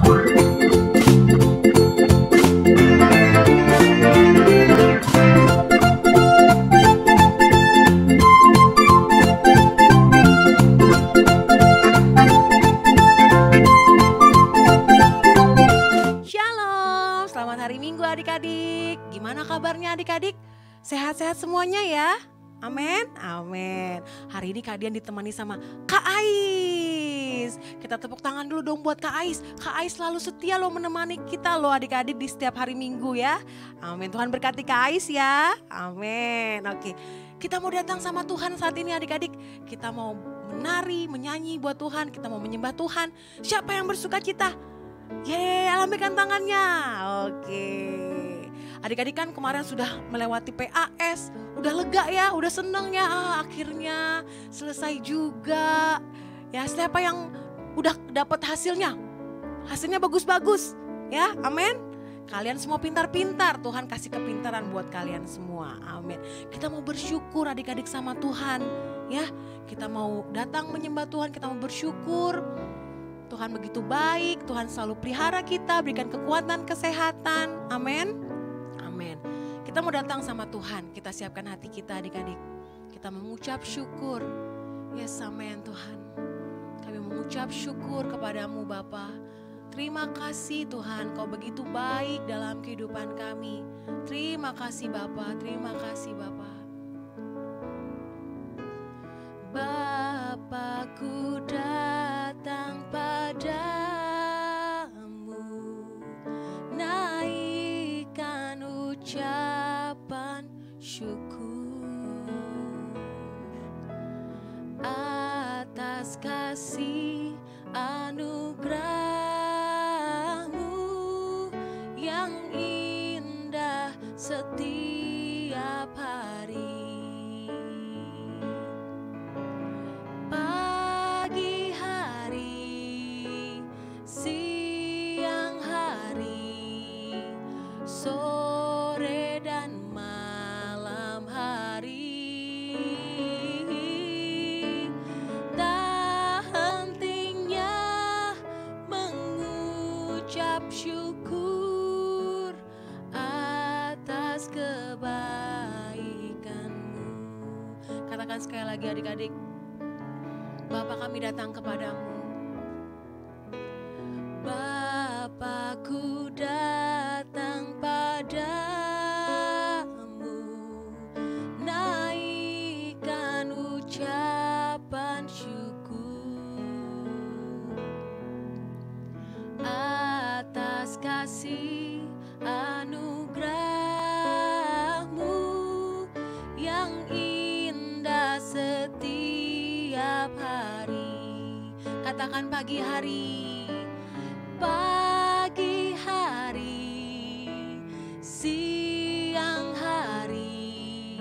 Shalom, selamat hari Minggu adik-adik. Gimana kabarnya adik-adik? Sehat-sehat semuanya ya? Amin, amin. Hari ini kalian ditemani sama Kak Ais. Kita tepuk tangan dulu dong buat Kak Ais. Kak Ais selalu setia loh menemani kita loh adik-adik di setiap hari Minggu ya. Amin, Tuhan berkati Kak Ais ya. Amin, oke. Kita mau datang sama Tuhan saat ini adik-adik. Kita mau menari, menyanyi buat Tuhan. Kita mau menyembah Tuhan. Siapa yang bersuka cita? Yeay, lambaikan tangannya. Oke. Adik-adik kan kemarin sudah melewati PAS. Udah lega ya, udah seneng ya. Akhirnya selesai juga. Ya, siapa yang udah dapat hasilnya? Hasilnya bagus-bagus. Ya, amin. Kalian semua pintar-pintar. Tuhan kasih kepintaran buat kalian semua. Amin. Kita mau bersyukur adik-adik sama Tuhan. Ya, kita mau datang menyembah Tuhan. Kita mau bersyukur. Tuhan begitu baik, Tuhan selalu pelihara kita, berikan kekuatan, kesehatan, amin, amin. Kita mau datang sama Tuhan, kita siapkan hati kita adik-adik. Kita mengucap syukur, yes amin Tuhan. Kami mengucap syukur kepadamu Bapa. Terima kasih Tuhan, Kau begitu baik dalam kehidupan kami. Terima kasih Bapa, terima kasih Bapa. Bapakku datang padamu, naikkan ucapan syukur atas kasih anugerah-Mu yang indah setiap hari. Pagi hari, siang hari, sore dan malam hari, tak hentinya mengucap syukur atas kebaikan-Mu. Katakan sekali lagi adik-adik. Bapa, kami datang kepadamu. Bapakku datang padamu, naikkan ucapan syukur atas kasih anugerah-Mu yang indah setiap hari. Katakan pagi hari, pagi hari, siang hari,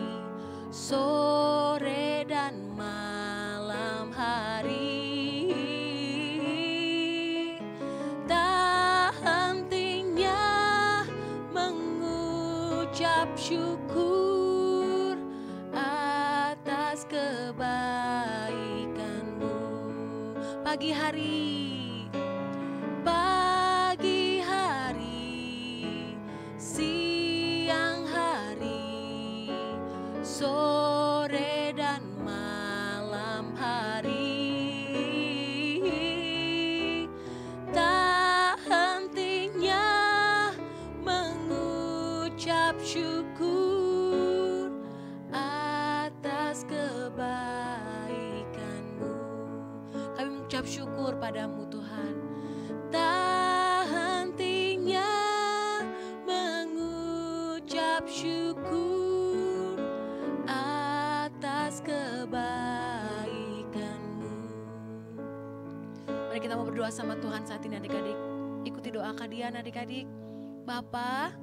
sore dan malam hari, tak hentinya mengucap syukur atas kebaikan-Mu. Pagi hari, pagi hari, siang hari, sore dan malam hari, tak hentinya mengucap syukur atas kebaikan-Mu. Kami mengucap syukur padamu Tuhan. Tak hentinya mengucap syukur atas kebaikan-Mu. Mari kita mau berdoa sama Tuhan saat ini adik-adik. Ikuti doa kalian adik-adik. Bapa,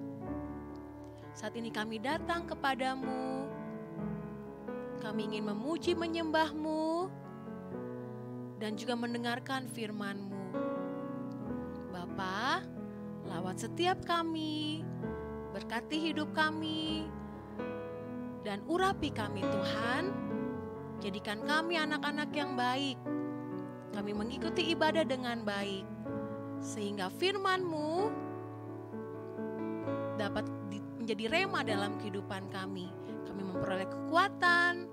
saat ini kami datang kepadamu. Kami ingin memuji menyembah-Mu dan juga mendengarkan firman-Mu. Bapa, lawat setiap kami, berkati hidup kami, dan urapi kami Tuhan. Jadikan kami anak-anak yang baik. Kami mengikuti ibadah dengan baik. Sehingga firman-Mu dapat menjadi rema dalam kehidupan kami. Kami memperoleh kekuatan,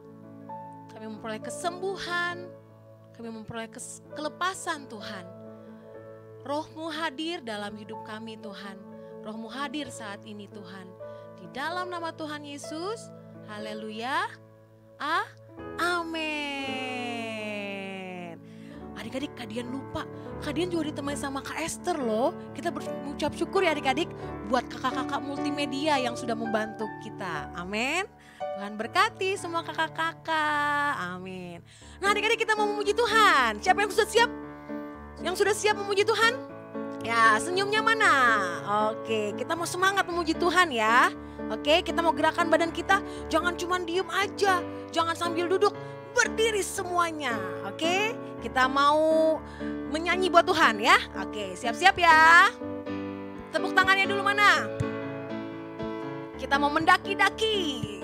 kami memperoleh kesembuhan, kami memperoleh kelepasan Tuhan. Roh-Mu hadir dalam hidup kami Tuhan. Roh-Mu hadir saat ini Tuhan. Di dalam nama Tuhan Yesus, haleluya, amin. Adik-adik, kalian lupa, kalian juga ditemani sama Kak Esther loh. Kita berucap syukur ya adik-adik buat kakak-kakak multimedia yang sudah membantu kita. Amin. Tuhan berkati semua kakak-kakak. Amin. Nah adik-adik, kita mau memuji Tuhan. Siapa yang sudah siap? Yang sudah siap memuji Tuhan? Ya, senyumnya mana? Oke, kita mau semangat memuji Tuhan ya. Oke, kita mau gerakan badan kita. Jangan cuma diem aja. Jangan sambil duduk. Berdiri semuanya. Oke, kita mau menyanyi buat Tuhan ya. Oke, siap-siap ya. Tepuk tangannya dulu mana? Kita mau mendaki-daki.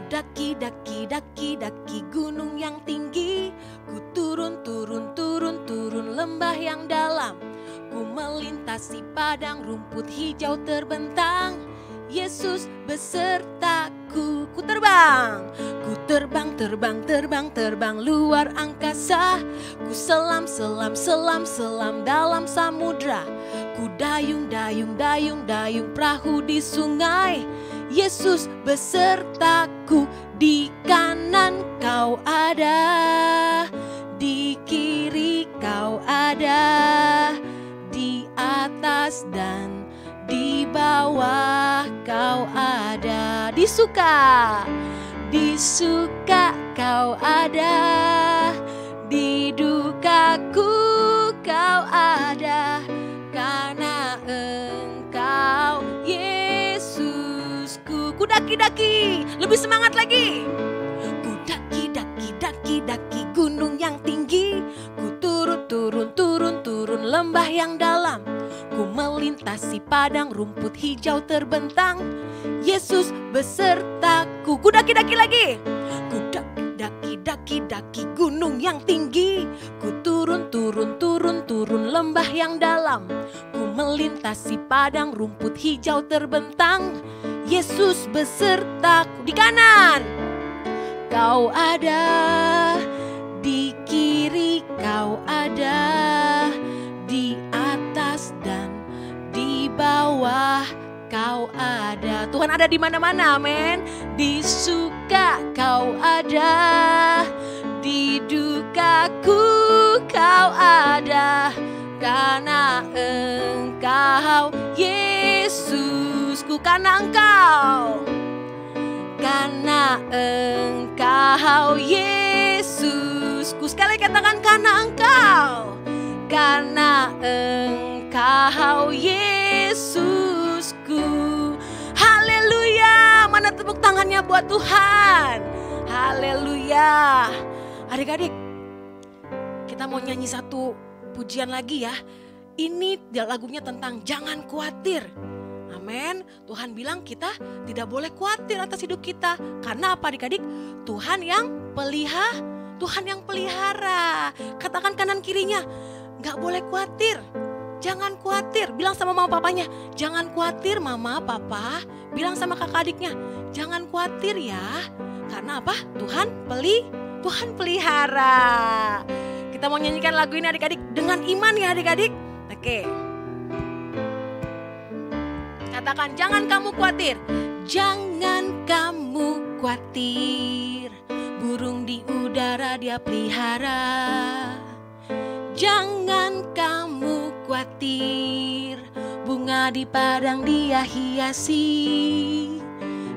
Daki, daki, daki, daki gunung yang tinggi. Ku turun, turun, turun, turun lembah yang dalam. Ku melintasi padang rumput hijau terbentang. Yesus besertaku. Ku terbang, ku terbang, terbang, terbang, terbang luar angkasa. Ku selam, selam, selam, selam dalam samudra. Ku dayung, dayung, dayung, dayung perahu di sungai. Yesus besertaku, di kanan kau ada, di kiri kau ada, di atas dan di bawah kau ada. Di suka kau ada, di dukaku kau ada, karena Engkau Yesusku. Ku daki-daki, lebih semangat lagi. Ku daki-daki, daki-daki gunung yang tinggi. Ku turun, turun, turun, turun lembah yang dalam. Ku melintasi padang rumput hijau terbentang. Yesus besertaku. Ku daki-daki lagi. Ku daki-daki, daki-daki gunung yang tinggi. Ku turun, turun, turun, turun lembah yang dalam. Ku melintasi padang rumput hijau terbentang. Yesus besertaku. Di kanan kau ada, di kiri kau ada, di atas dan di bawah kau ada. Tuhan ada di mana-mana, amin. Di suka kau ada, di dukaku kau ada, karena Engkau Yesusku. Karena Engkau Yesusku. Sekali katakan karena Engkau Yesusku. Haleluya. Mana tepuk tangannya buat Tuhan. Haleluya. Adik-adik, kita mau nyanyi satu pujian lagi ya. Ini lagunya tentang jangan khawatir. Amin. Tuhan bilang kita tidak boleh khawatir atas hidup kita. Karena apa adik-adik? Tuhan yang pelihara. Katakan kanan kirinya, gak boleh khawatir. Jangan khawatir. Bilang sama mama papanya, jangan khawatir mama papa. Bilang sama kakak adiknya, jangan khawatir ya. Karena apa? Tuhan pelihara. Kita mau nyanyikan lagu ini adik-adik dengan iman ya adik-adik. Oke. Katakan, jangan kamu khawatir. Jangan kamu khawatir. Burung di udara dia pelihara. Jangan kamu khawatir. Bunga di padang dia hiasi.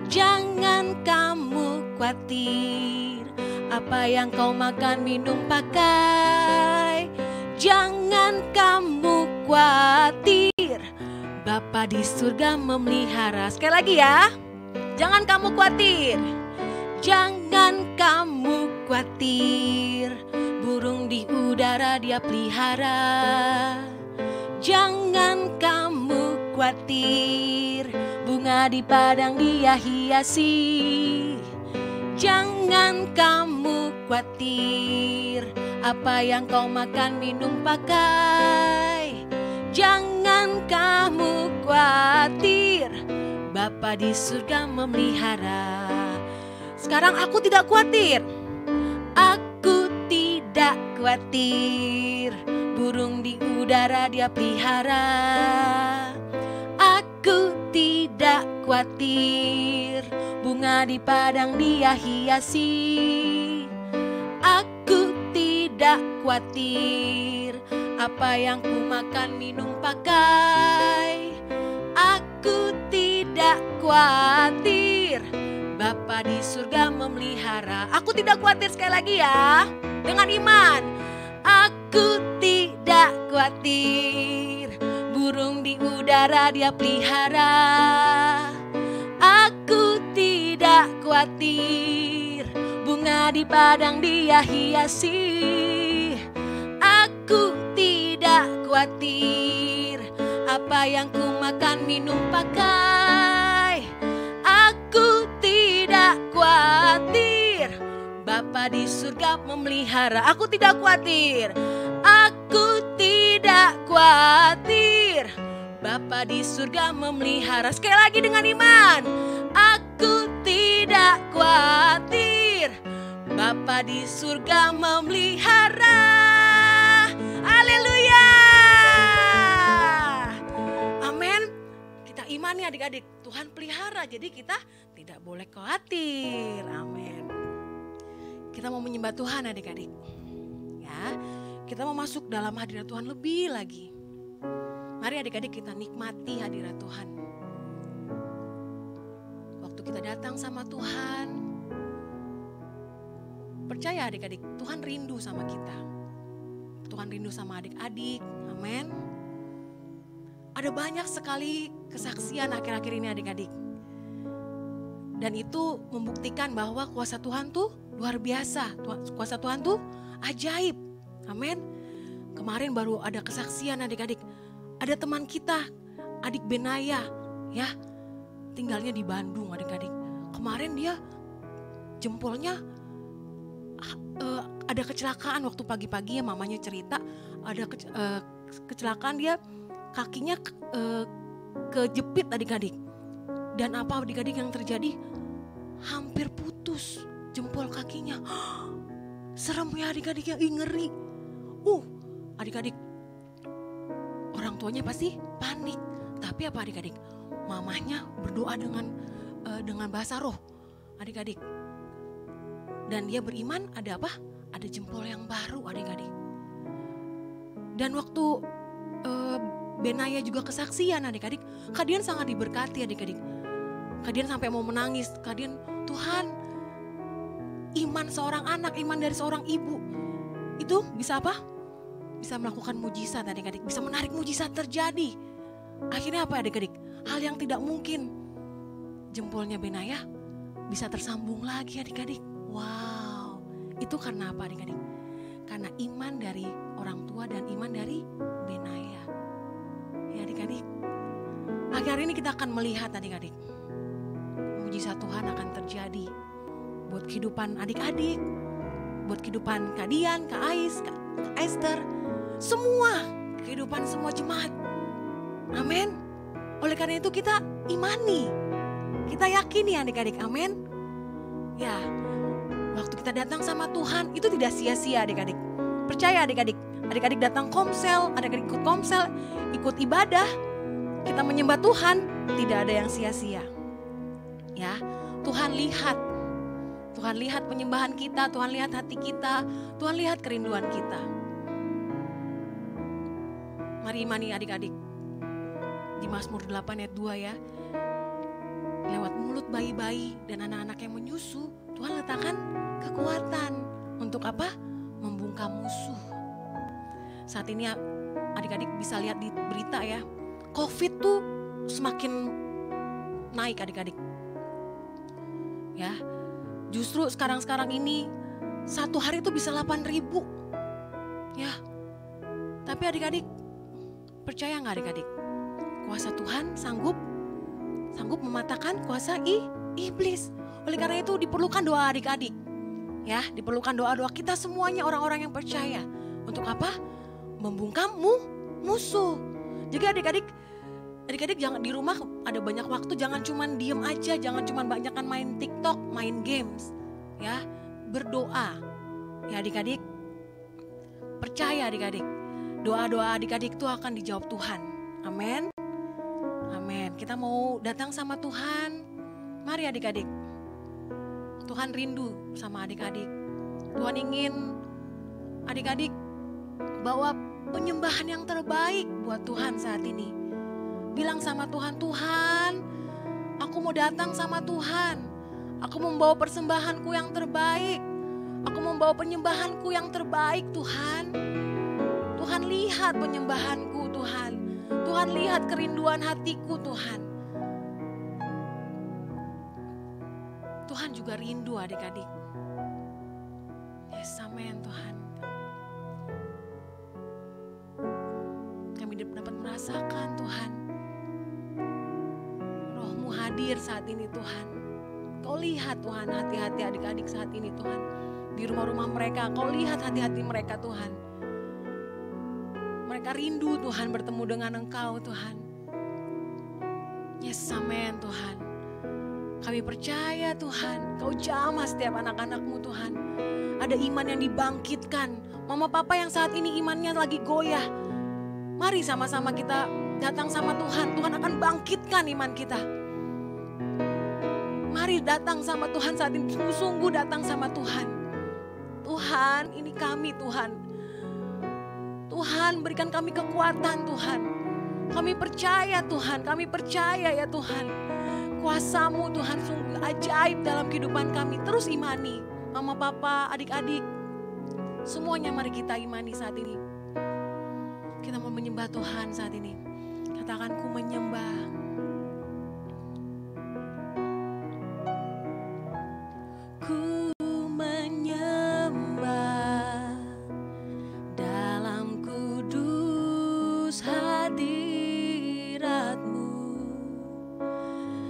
Jangan kamu khawatir. Apa yang kau makan, minum, pakai. Jangan kamu khawatir. Bapa di surga memelihara. Sekali lagi ya. Jangan kamu khawatir. Jangan kamu khawatir. Burung di udara dia pelihara. Jangan kamu khawatir. Bunga di padang dia hiasi. Jangan kamu khawatir. apa yang kau makan, minum, pakai. Jangan kamu khawatir, Bapa di surga memelihara. Sekarang aku tidak khawatir. Aku tidak khawatir, burung di udara dia pelihara. Aku tidak khawatir, bunga di padang dia hiasi. Aku tidak khawatir, apa yang ku makan, minum, pakai. Aku tidak khawatir, Bapa di surga memelihara. Aku tidak khawatir, sekali lagi ya, dengan iman. Aku tidak khawatir, burung di udara dia pelihara. Aku tidak khawatir, bunga di padang dia hiasi. Aku tidak khawatir, apa yang ku makan, minum, pakai. Aku tidak khawatir, Bapa di surga memelihara. Aku tidak khawatir. Aku tidak khawatir, Bapa di surga memelihara. Sekali lagi dengan iman. Aku tidak khawatir, Bapa di surga memelihara. Haleluya. Amin. Kita imani adik-adik, Tuhan pelihara, jadi kita tidak boleh khawatir. Amin. Kita mau menyembah Tuhan adik-adik. Ya, kita mau masuk dalam hadirat Tuhan lebih lagi. Mari adik-adik kita nikmati hadirat Tuhan. Waktu kita datang sama Tuhan, percaya adik-adik, Tuhan rindu sama kita. Tuhan rindu sama adik-adik, amin. Ada banyak sekali kesaksian akhir-akhir ini adik-adik. Dan itu membuktikan bahwa kuasa Tuhan tuh luar biasa. Kuasa Tuhan tuh ajaib, amin. Kemarin baru ada kesaksian adik-adik. Ada teman kita, adik Benaya, ya, tinggalnya di Bandung adik-adik. Kemarin dia jempolnya ada kecelakaan waktu pagi-pagi ya, mamanya cerita ada kecelakaan, dia kakinya kejepit adik-adik. Dan apa adik-adik yang terjadi? Hampir putus jempol kakinya. Serem ya adik-adik ya, ngeri. Adik-adik, orang tuanya pasti panik. Tapi apa adik-adik? Mamanya berdoa dengan bahasa roh adik-adik. Dan dia beriman ada apa? Ada jempol yang baru adik-adik. Dan waktu Benaya juga kesaksian adik-adik, Kadian sangat diberkati adik-adik. Kadian sampai mau menangis. Kadian, Tuhan, iman seorang anak, iman dari seorang ibu itu bisa apa? Bisa melakukan mujizat adik-adik, bisa menarik mujizat terjadi. Akhirnya apa adik-adik? Hal yang tidak mungkin, jempolnya Benaya bisa tersambung lagi adik-adik. Wow, itu karena apa adik-adik? Karena iman dari orang tua dan iman dari Benaya. Ya adik-adik, akhir ini kita akan melihat adik-adik, mujizat Tuhan akan terjadi buat kehidupan adik-adik, buat kehidupan Kak Dian, Kak Ais, Kak Esther, semua kehidupan semua jemaat. Amin. Oleh karena itu kita imani, kita yakini adik-adik, amin. Ya, waktu kita datang sama Tuhan itu tidak sia-sia adik-adik. Percaya adik-adik, adik-adik datang komsel, adik-adik ikut komsel, ikut ibadah, kita menyembah Tuhan, tidak ada yang sia-sia. Ya, Tuhan lihat penyembahan kita, Tuhan lihat hati kita, Tuhan lihat kerinduan kita. Mari imani adik-adik. Di Mazmur 8 ayat 2 ya. Lewat mulut bayi-bayi dan anak-anak yang menyusu, Tuhan letakkan kekuatan untuk apa? Membungkam musuh. Saat ini adik-adik bisa lihat di berita ya, COVID tuh semakin naik adik-adik. Ya, justru sekarang ini satu hari tuh bisa 8.000. Ya, tapi adik-adik percaya nggak adik-adik? Kuasa Tuhan sanggup mematahkan kuasa iblis. Oleh karena itu diperlukan doa adik-adik. Ya, diperlukan doa-doa kita semuanya orang-orang yang percaya. Untuk apa? Membungkam musuh. Jadi adik-adik jangan di rumah ada banyak waktu, jangan cuman diem aja, jangan cuman banyakan main TikTok, main games. Ya, berdoa. Ya adik-adik, percaya adik-adik. Doa-doa adik-adik itu akan dijawab Tuhan. Amin. Amin. Kita mau datang sama Tuhan. Mari adik-adik. Tuhan rindu sama adik-adik. Tuhan ingin adik-adik bawa penyembahan yang terbaik buat Tuhan saat ini. Bilang sama Tuhan, Tuhan, aku mau datang sama Tuhan. Aku membawa persembahanku yang terbaik. Aku membawa penyembahanku yang terbaik, Tuhan. Tuhan lihat penyembahanku, Tuhan. Tuhan lihat kerinduan hatiku, Tuhan. Tuhan juga rindu adik-adik. Yes, amin Tuhan. Kami dapat merasakan Tuhan. Roh-Mu hadir saat ini Tuhan. Kau lihat Tuhan hati-hati adik-adik saat ini Tuhan. Di rumah-rumah mereka, Kau lihat hati-hati mereka Tuhan. Mereka rindu Tuhan bertemu dengan Engkau Tuhan. Yes, amin Tuhan. Kami percaya Tuhan, Kau jamah setiap anak-anak-Mu Tuhan. Ada iman yang dibangkitkan. Mama papa yang saat ini imannya lagi goyah. Mari sama-sama kita datang sama Tuhan. Tuhan akan bangkitkan iman kita. Mari datang sama Tuhan saat ini. Sungguh-sungguh datang sama Tuhan. Tuhan, ini kami Tuhan. Tuhan berikan kami kekuatan Tuhan. Kami percaya Tuhan, kami percaya ya Tuhan. Kuasa-Mu Tuhan sungguh ajaib dalam kehidupan kami. Terus imani, mama papa, adik-adik. Semuanya mari kita imani saat ini. Kita mau menyembah Tuhan saat ini. Katakan ku menyembah. Ku menyembah dalam kudus hadirat-Mu.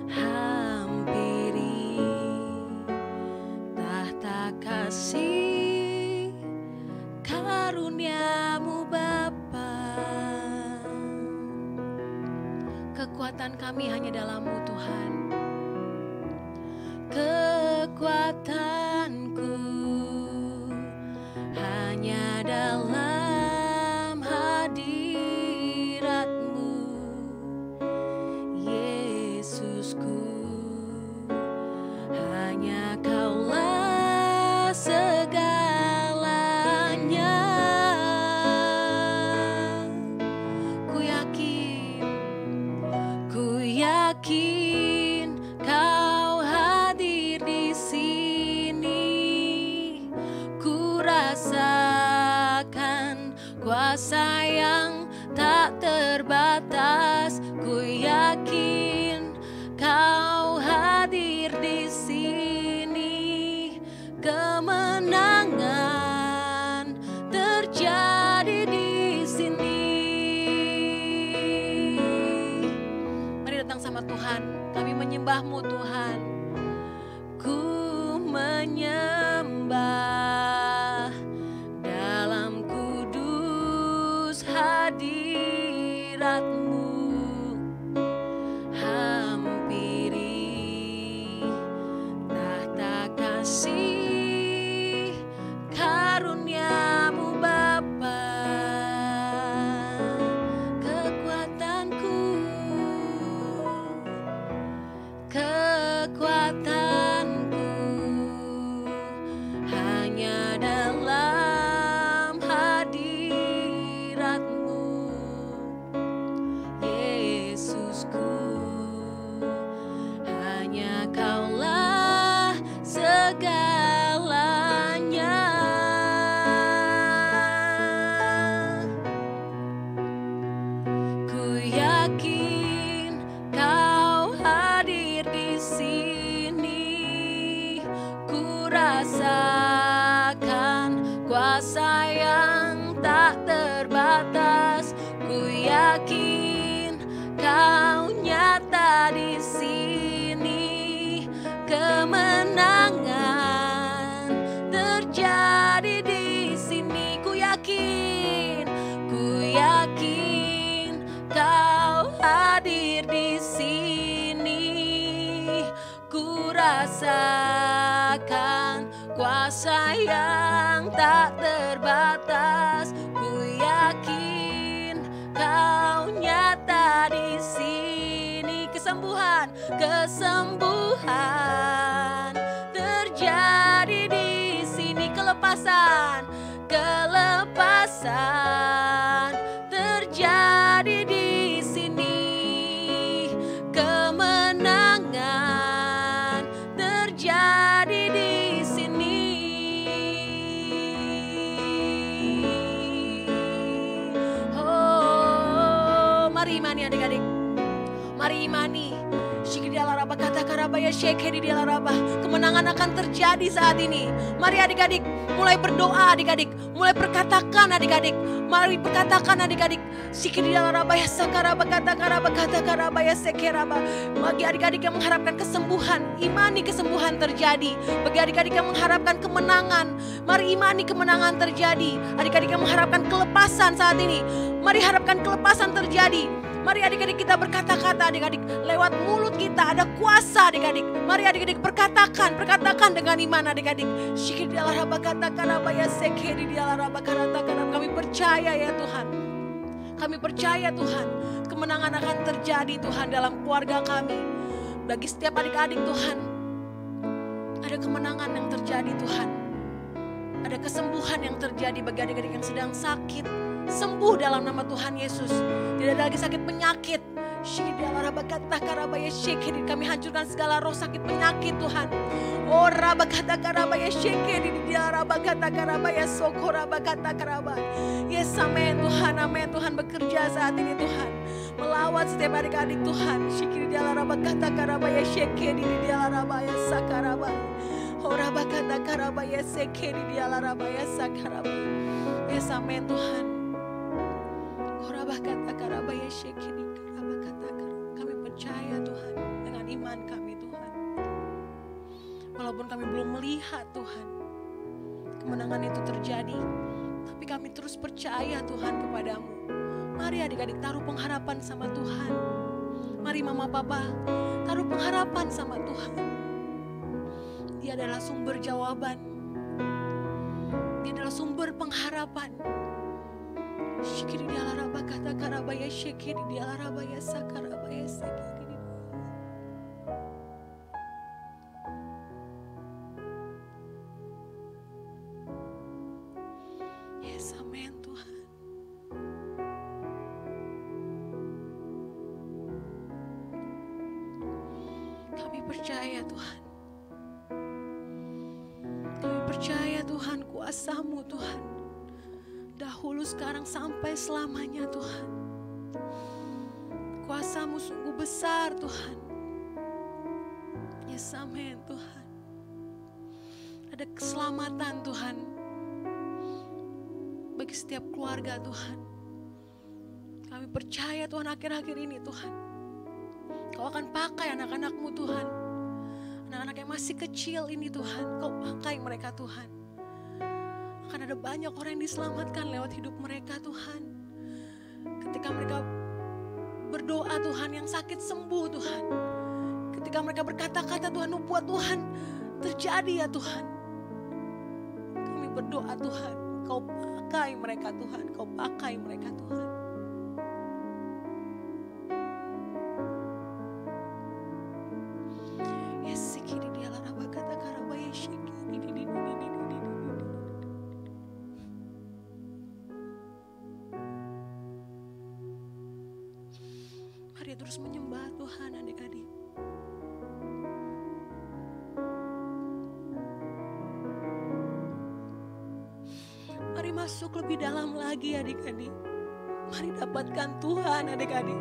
Hampiri tahta kasih karunia-Mu Bapa. Kekuatan kami hanya dalam-Mu Tuhan. Kekuatanku hanya dalam hadirat-Mu, Yesusku. Hanya Kaulah segalanya. Ku yakin Kau hadir di sini. Ku rasakan kuasa yang tak terbatas. Ku yakin Kau hadir di sini. Kemenangan terjadi di sini. Mari datang sama Tuhan. Kami menyembah-Mu Tuhan. Ku menyembah dalam kudus hadirat-Mu. Hampiri tahta kasih karunia-Mu Bapa. Kekuatanku hanya dalam hadirat-Mu, Yesusku. Hanya Kaulah segalanya. Ku yakin Kau hadir di sini. Ku rasakan kuasa yang tak terbatas. Ku yakin Kau nyata di sini. Kemenangan rasakan kuasa yang tak terbatas. Ku yakin Kau nyata di sini. Kesembuhan, kesembuhan terjadi di sini. Kelepasan, kelepasan terjadi di sini. Kemenangan terjadi di sini. Oh, mari imani adik-adik. Mari imani. Kemenangan akan terjadi saat ini. Mari adik-adik mulai berdoa, adik-adik mulai perkatakan, adik-adik mari perkatakan, adik-adik. Bagi adik-adik yang mengharapkan kesembuhan, imani kesembuhan terjadi. Bagi adik-adik yang mengharapkan kemenangan, mari imani kemenangan terjadi. Adik-adik yang mengharapkan kelepasan saat ini, mari harapkan kelepasan terjadi. Mari adik-adik kita berkata-kata, adik-adik lewat mulut kita ada kuasa, adik-adik. Mari adik-adik perkatakan dengan iman, adik-adik. Kami percaya ya Tuhan. Kami percaya Tuhan, kemenangan akan terjadi Tuhan dalam keluarga kami. Bagi setiap adik-adik Tuhan, ada kemenangan yang terjadi Tuhan. Ada kesembuhan yang terjadi bagi adik-adik yang sedang sakit. Sembuh dalam nama Tuhan Yesus. Tidak ada lagi sakit penyakit. Kami hancurkan segala roh sakit penyakit Tuhan. Oh rabakata karabaya shekeri di dia rabakata karabaya sokora bakata karaba. Yes amin Tuhan, amin Tuhan bekerja saat ini Tuhan. Melawat setiap adik-adik Tuhan. Shekeri di dia rabakata karabaya shekeri di dia rabaya sakaraba. Oh rabakata karabaya shekeri di dia rabaya sakaraba. Yes amin Tuhan. Kami percaya Tuhan dengan iman kami Tuhan. Walaupun kami belum melihat Tuhan kemenangan itu terjadi, tapi kami terus percaya Tuhan kepadamu. Mari adik-adik taruh pengharapan sama Tuhan. Mari mama papa taruh pengharapan sama Tuhan. Dia adalah sumber jawaban. Dia adalah sumber pengharapan. Shikiri di alaraba kata karabaya shikiri di alarabaya sakarabaya shikiri. Yes, amin Tuhan. Kami percaya Tuhan. Kami percaya Tuhan kuasa-Mu Tuhan. Dahulu, sekarang, sampai selamanya Tuhan. Kuasa-Mu sungguh besar Tuhan. Yes, amin Tuhan. Ada keselamatan Tuhan bagi setiap keluarga Tuhan. Kami percaya Tuhan akhir-akhir ini Tuhan, Kau akan pakai anak-anak-Mu Tuhan. Anak-anak yang masih kecil ini Tuhan, Kau pakai mereka Tuhan. Akan ada banyak orang yang diselamatkan lewat hidup mereka Tuhan. Ketika mereka berdoa Tuhan, yang sakit sembuh Tuhan. Ketika mereka berkata-kata Tuhan, buat Tuhan terjadi ya Tuhan. Kami berdoa Tuhan, Kau pakai mereka Tuhan, Kau pakai mereka Tuhan. Mari terus menyembah Tuhan adik-adik. Mari masuk lebih dalam lagi adik-adik. Mari dapatkan Tuhan adik-adik.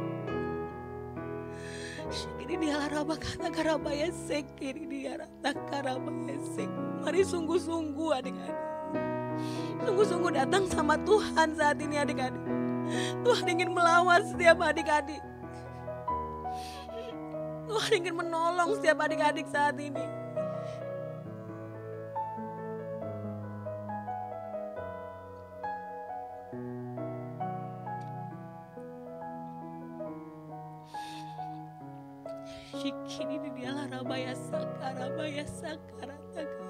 Shikiri dia laraba kata karabaya sekiri dia rata karabaya sek. Mari sungguh-sungguh adik-adik. Sungguh-sungguh datang sama Tuhan saat ini adik-adik. Tuhan ingin melawan setiap adik-adik. Tuhan ingin menolong setiap adik-adik saat ini. Shikini dialah rabaya sakara taga.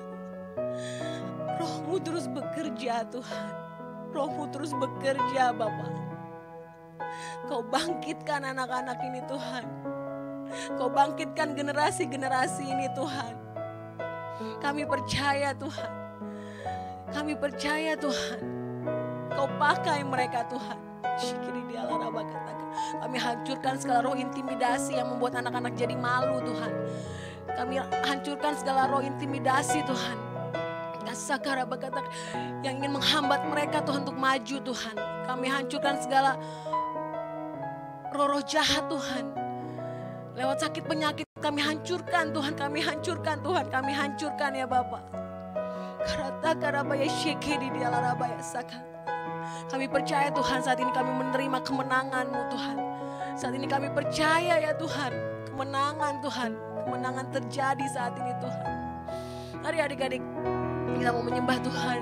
Rohmu terus bekerja Tuhan. Rohmu terus bekerja Bapa. Kau bangkitkan anak-anak ini Tuhan. Kau bangkitkan generasi-generasi ini Tuhan. Kami percaya Tuhan. Kami percaya Tuhan. Kau pakai mereka Tuhan. Kami hancurkan segala roh intimidasi yang membuat anak-anak jadi malu Tuhan. Kami hancurkan segala roh intimidasi Tuhan. Yang ingin menghambat mereka Tuhan untuk maju Tuhan. Kami hancurkan segala roh-roh jahat Tuhan. Lewat sakit penyakit kami hancurkan Tuhan. Kami hancurkan Tuhan. Kami hancurkan ya Bapa. Kami percaya Tuhan saat ini kami menerima kemenangan-Mu Tuhan. Saat ini kami percaya ya Tuhan. Kemenangan Tuhan. Kemenangan terjadi saat ini Tuhan. Mari adik-adik kita mau menyembah Tuhan.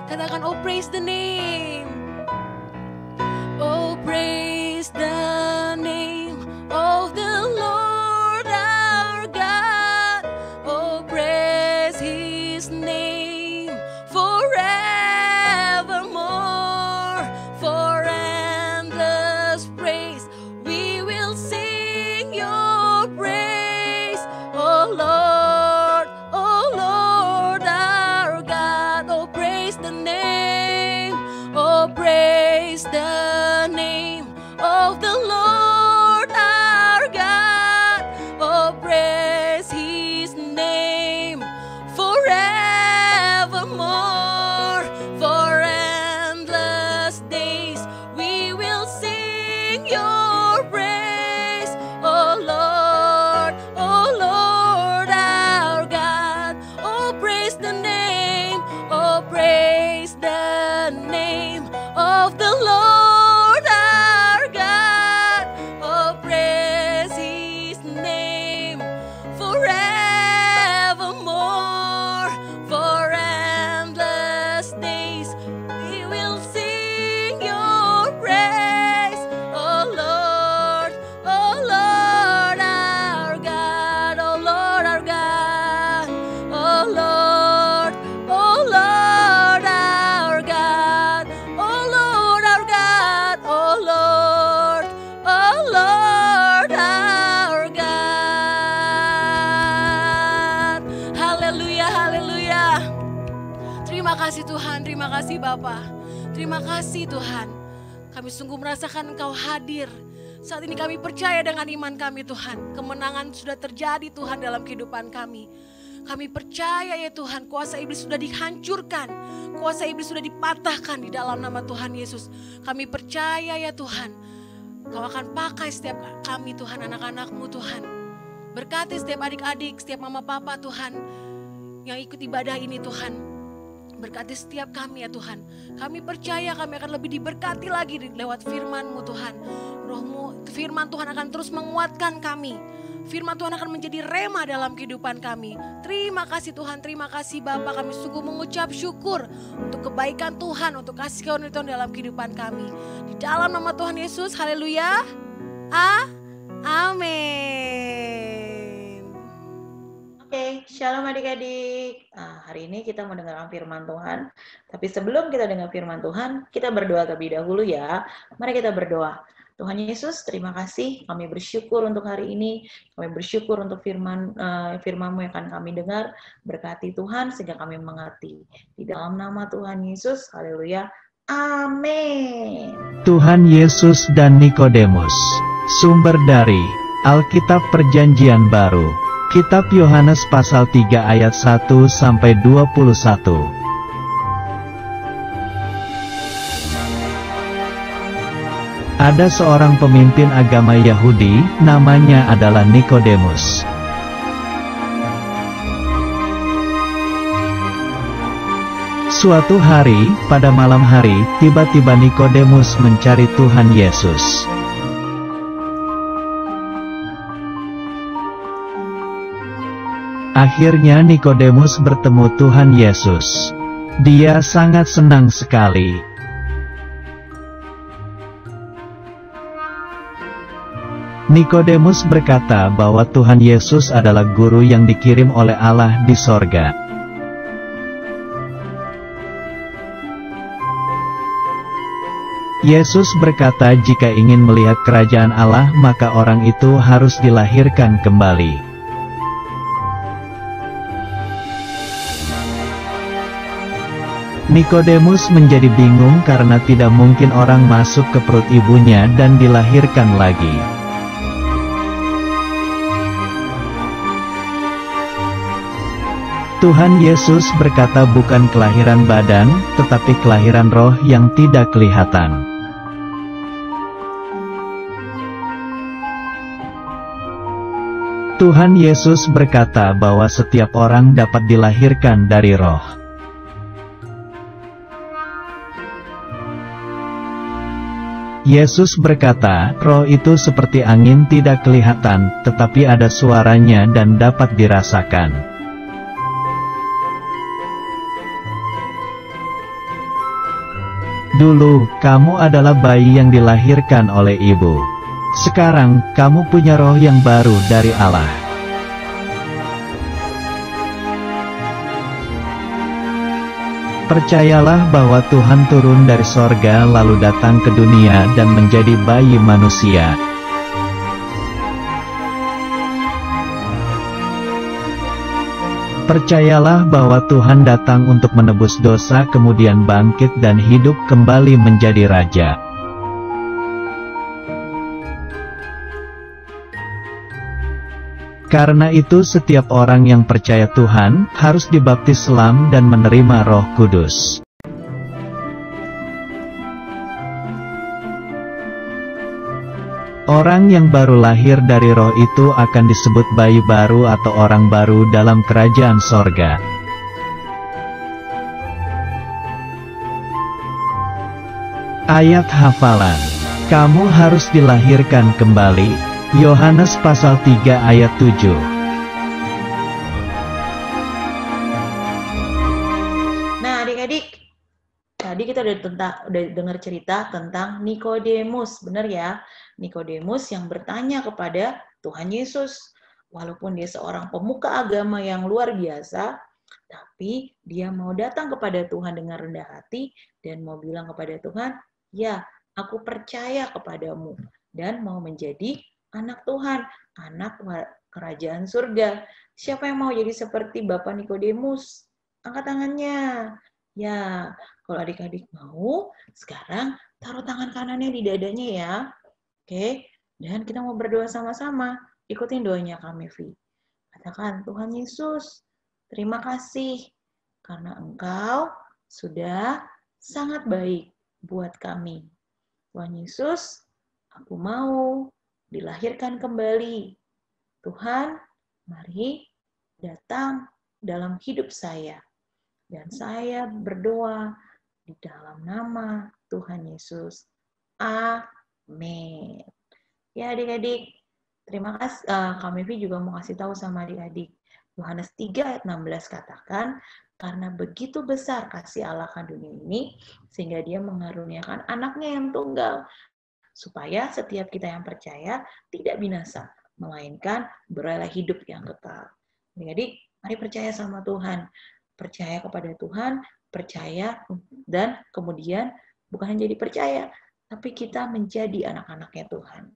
Katakan, oh praise the name. Oh praise the name of the Lord our God. Oh praise His name forevermore. For endless praise we will sing your praise. Oh Lord our God. Oh praise the name. Oh praise the name of the Lord our God. Oh praise His name forevermore. For endless days we will sing your praise. Oh Lord our God. Oh praise the name. Oh praise the name of the Lord our God. Oh praise His name forevermore. For endless days we will sing your praise. Oh Lord our God. Oh Lord our God. Oh Lord our God. Oh Lord our God. Oh Lord our God. Haleluya, haleluya. Terima kasih Tuhan, terima kasih Bapa. Terima kasih Tuhan. Kami sungguh merasakan Engkau hadir. Saat ini kami percaya dengan iman kami Tuhan. Kemenangan sudah terjadi Tuhan dalam kehidupan kami. Kami percaya ya Tuhan, kuasa iblis sudah dihancurkan. Kuasa iblis sudah dipatahkan di dalam nama Tuhan Yesus. Kami percaya ya Tuhan, Kau akan pakai setiap kami Tuhan, anak-anak-Mu Tuhan. Berkati setiap adik-adik, setiap mama papa Tuhan, yang ikut ibadah ini Tuhan. Berkati setiap kami ya Tuhan. Kami percaya kami akan lebih diberkati lagi lewat firman-Mu Tuhan. Roh-Mu, firman Tuhan akan terus menguatkan kami. Firman Tuhan akan menjadi rema dalam kehidupan kami. Terima kasih Tuhan, terima kasih Bapa. Kami sungguh mengucap syukur untuk kebaikan Tuhan, untuk kasih karunia Tuhan dalam kehidupan kami. Di dalam nama Tuhan Yesus, haleluya. Amin. Oke, shalom adik-adik. Hari ini kita mendengarkan firman Tuhan. Tapi sebelum kita dengar firman Tuhan, kita berdoa terlebih dahulu ya. Mari kita berdoa. Tuhan Yesus, terima kasih. Kami bersyukur untuk hari ini. Kami bersyukur untuk firman-Mu yang akan kami dengar. Berkati Tuhan sehingga kami mengerti. Di dalam nama Tuhan Yesus, haleluya. Amin. Tuhan Yesus dan Nikodemus. Sumber dari Alkitab Perjanjian Baru. Kitab Yohanes pasal 3 ayat 1-21. Ada seorang pemimpin agama Yahudi, namanya adalah Nikodemus. Suatu hari, pada malam hari, tiba-tiba Nikodemus mencari Tuhan Yesus. Akhirnya Nikodemus bertemu Tuhan Yesus. Dia sangat senang sekali. Nikodemus berkata bahwa Tuhan Yesus adalah guru yang dikirim oleh Allah di sorga. Yesus berkata jika ingin melihat kerajaan Allah maka orang itu harus dilahirkan kembali. Nikodemus menjadi bingung karena tidak mungkin orang masuk ke perut ibunya dan dilahirkan lagi. Tuhan Yesus berkata bukan kelahiran badan, tetapi kelahiran roh yang tidak kelihatan. Tuhan Yesus berkata bahwa setiap orang dapat dilahirkan dari roh. Yesus berkata, roh itu seperti angin tidak kelihatan, tetapi ada suaranya dan dapat dirasakan. Dulu, kamu adalah bayi yang dilahirkan oleh ibu. Sekarang, kamu punya roh yang baru dari Allah. Percayalah bahwa Tuhan turun dari sorga lalu datang ke dunia dan menjadi bayi manusia. Percayalah bahwa Tuhan datang untuk menebus dosa kemudian bangkit dan hidup kembali menjadi Raja. Karena itu setiap orang yang percaya Tuhan, harus dibaptis selam dan menerima Roh Kudus. Orang yang baru lahir dari roh itu akan disebut bayi baru atau orang baru dalam kerajaan sorga. Ayat hafalan. Kamu harus dilahirkan kembali. Yohanes pasal 3 ayat 7. Nah adik-adik, tadi kita udah dengar cerita tentang Nikodemus, benar ya? Nikodemus yang bertanya kepada Tuhan Yesus. Walaupun dia seorang pemuka agama yang luar biasa, tapi dia mau datang kepada Tuhan dengan rendah hati dan mau bilang kepada Tuhan, ya, aku percaya kepadamu dan mau menjadi anak Tuhan, anak kerajaan surga. Siapa yang mau jadi seperti Bapak Nikodemus? Angkat tangannya. Ya, kalau adik-adik mau, sekarang taruh tangan kanannya di dadanya ya. Oke, dan kita mau berdoa sama-sama. Ikutin doanya Kak Mevi. Katakan, Tuhan Yesus, terima kasih karena Engkau sudah sangat baik buat kami. Tuhan Yesus, aku mau dilahirkan kembali. Tuhan, mari datang dalam hidup saya. Dan saya berdoa di dalam nama Tuhan Yesus. Amin. Ya adik-adik, terima kasih. Kak Mevi juga mau kasih tahu sama adik-adik. Yohanes 3 ayat 16 katakan, karena begitu besar kasih Allah akan dunia ini, sehingga dia mengaruniakan anaknya yang tunggal, supaya setiap kita yang percaya tidak binasa, melainkan beroleh hidup yang kekal. Adik-adik, mari percaya sama Tuhan. Percaya kepada Tuhan, percaya, dan kemudian bukan hanya jadi percaya, tapi kita menjadi anak-anaknya Tuhan.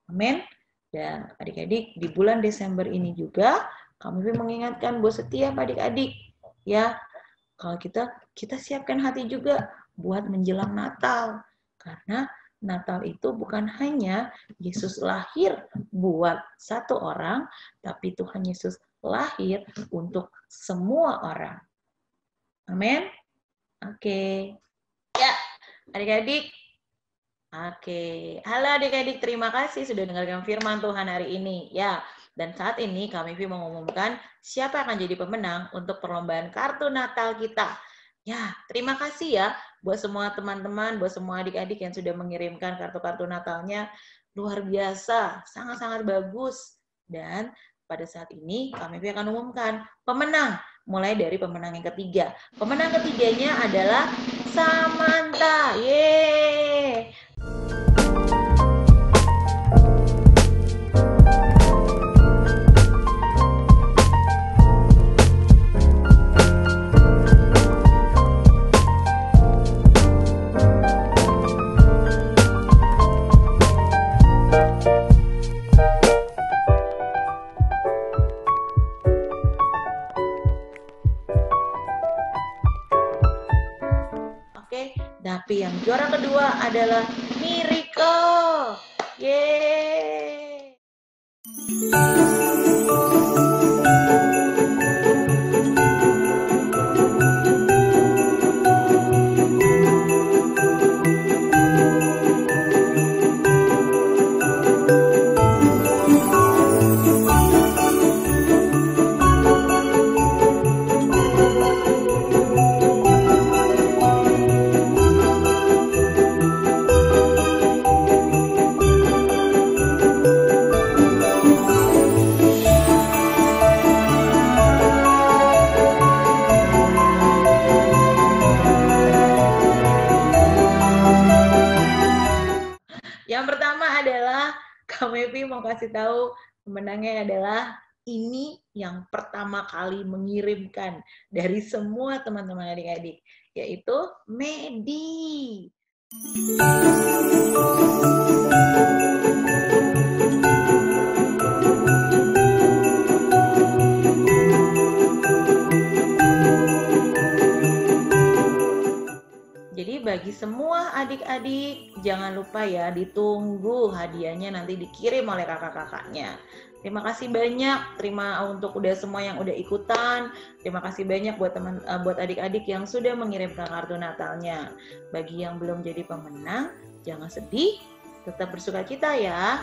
Amin. Dan adik-adik, di bulan Desember ini juga, kami mengingatkan buat setiap adik-adik, ya, kalau kita siapkan hati juga buat menjelang Natal. Karena Natal itu bukan hanya Yesus lahir buat satu orang, tapi Tuhan Yesus lahir untuk semua orang. Amin. Oke. Ya, adik-adik. Oke. Halo adik-adik, terima kasih sudah dengarkan firman Tuhan hari ini. Ya, dan saat ini kami mengumumkan siapa akan jadi pemenang untuk perlombaan kartu Natal kita. Ya, terima kasih ya buat semua teman-teman, buat semua adik-adik yang sudah mengirimkan kartu-kartu Natalnya. Luar biasa, sangat-sangat bagus. Dan pada saat ini kami akan umumkan pemenang, mulai dari pemenang yang ketiga. Pemenang ketiganya adalah Samantha. Yeay! Tapi yang juara kedua adalah Miracle. Yeay! Yang pertama adalah Kak Mevi mau kasih tahu pemenangnya adalah ini yang pertama kali mengirimkan dari semua teman-teman adik-adik, yaitu Medi. Jadi bagi semua adik-adik, jangan lupa ya ditunggu hadiahnya nanti dikirim oleh kakak-kakaknya. Terima kasih banyak, terima untuk udah semua yang udah ikutan. Terima kasih banyak buat adik-adik yang sudah mengirimkan kartu Natalnya. Bagi yang belum jadi pemenang, jangan sedih, tetap bersukacita ya.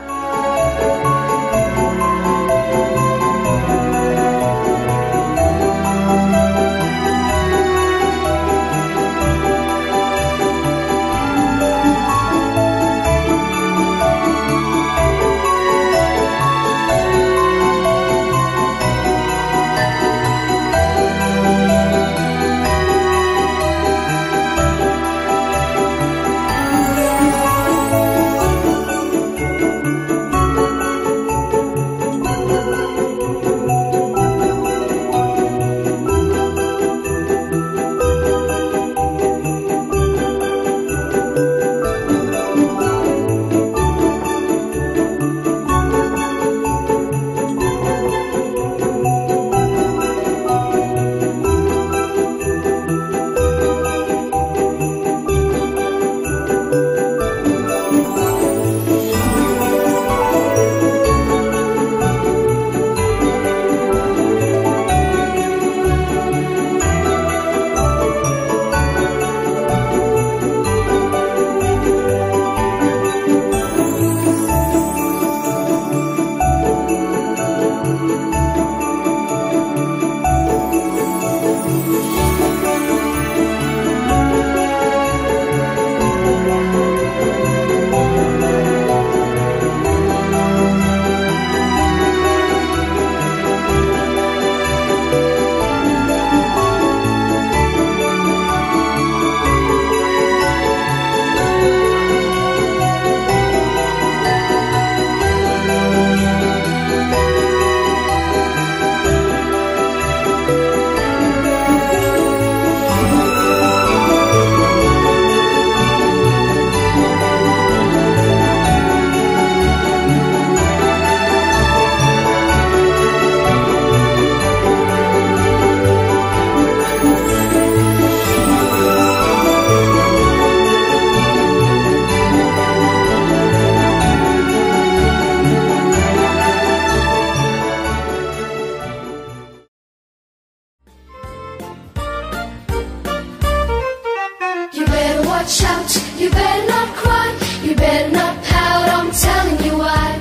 watch out, you better not cry, you better not pout, I'm telling you why.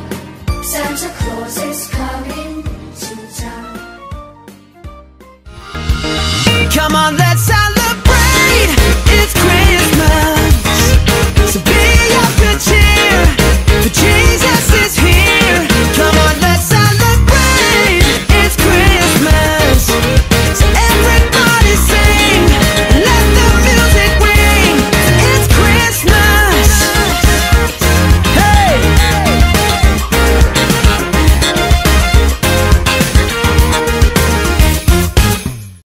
Santa Claus is coming to town. Come on,